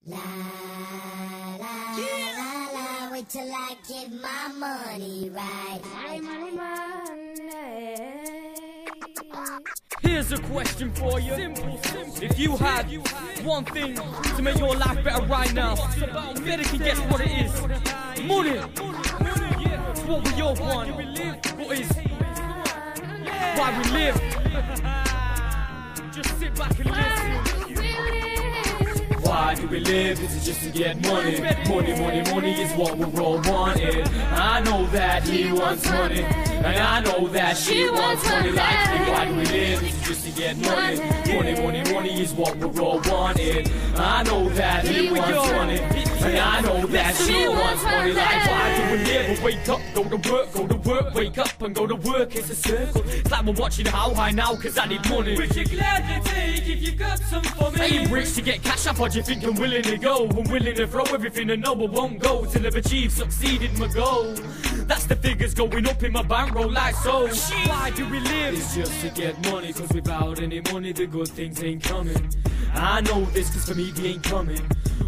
La la la la, wait till I get my money right. Here's a question for you. Simple. If you had one thing to make your life better right now, better can guess what it is. Money. It's what we all want. What is why we live. Just sit back and listen. Why do we live? Is it just to get money? Money is what we're all wanting. I know that he wants money, and I know that she wants money like me. Why do we live? Is it just to get money? Money is what we're all wanting. I know that he wants money, and I know that she wants money like why do we live? We wake up, go to work, wake up and go to work. It's a circle. It's like we're watching How High now cause I need money. Which you gladly take if you got some for me. I ain't rich to get cash up, what do you think I'm willing to go? I'm willing to throw everything and no I won't go till I've achieved, succeeded my goal. That's the figures going up in my bankroll like so. Why do we live? It's just to get money, cause without any money the good things ain't coming. I know this cause for me they ain't coming.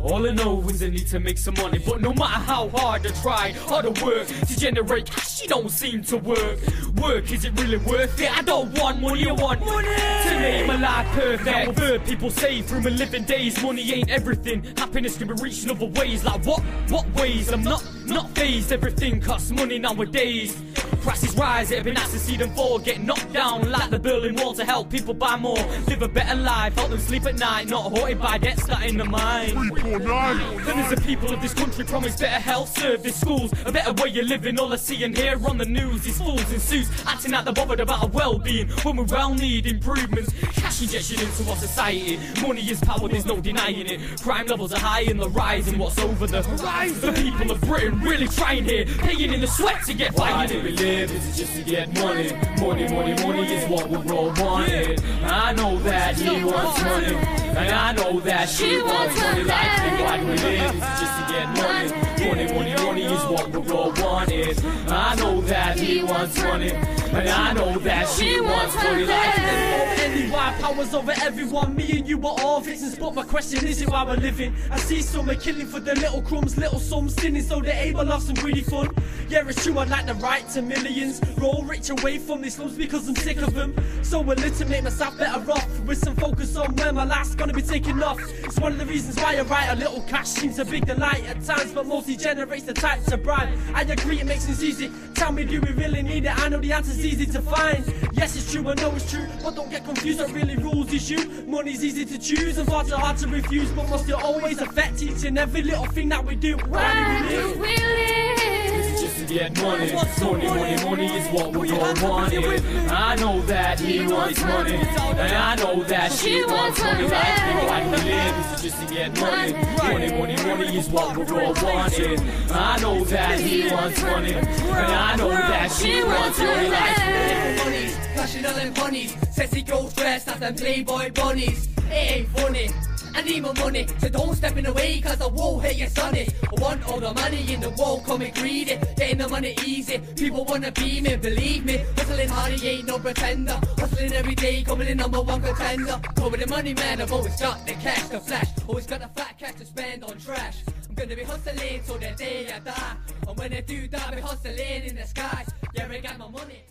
All I know is I need to make some money, but no matter how hard I try, hard to work to generate cash, it don't seem to work. Work, is it really worth it? I don't want money, I want money to make my life perfect. Now I've heard people say through my living days, money ain't everything. Happiness can be reached in other ways. Like what ways? I'm not phased. Everything costs money nowadays. Prices rise, it'd be nice to see them fall, get knocked down like the Berlin Wall to help people buy more, live a better life, help them sleep at night, not haunted by debts that in the mind. Then as the people of this country promise better health service, schools, a better way of living. All I see and hear on the news is fools in suits acting like they're bothered about our well-being when we well need improvements. Cash injection into our society. Money is power, there's no denying it. Crime levels are high and they're rising. What's over the horizon? The people of Britain really trying here, paying in the sweat to get by. Why do we live? Is it just to get money? Money is what we're all wanting. I know that he wants money, and I know that she wants money like me. Why do we live? Is it just to get money? Money is what we're all wanting. I know that he wants money, and I know that she wants money like me. Why powers over everyone, me and you are all victims. But my question is it why we're living? I see some are killing for the little crumbs, little sums sinning so they're able to have some greedy fun. Yeah, it's true, I'd like the right to millions, roll rich away from these slums because I'm sick of them. So I live to make myself better off, with some focus on where my life's gonna be taken off. It's one of the reasons why I write. A little cash seems a big delight at times, but mostly generates the type to bribe. I agree it makes things easy. Tell me, do we really need it? I know the answer's easy to find. Yes, it's true, I know it's true, but don't get confused, what really rules is you. Money's easy to choose and far too hard to refuse, but must it always affect each and every little thing that we do? Why do we live? Just to get money is what we're all wanting. I know that he wants money, and I know that she wants money like me. Why do we live? Is it just to get money is what we're all wanting. I know that he wants money, and I know that she wants money like me. Money's flashing all them honeys, sexy girls dressed as them playboy bunnies. It ain't funny, I need my money, so don't step in the way cause I won't hit you sonny. I want all the money in the world, coming greedy, getting the money easy. People wanna be me, believe me. Hustling hard, he ain't no pretender. Hustling every day, coming in #1 contender. Go with the money man, I've always got the cash to flash. Always got the fat cash to spend on trash. I'm gonna be hustling till the day I die, and when I do die, I'll be hustling in the sky. Yeah, I got my money.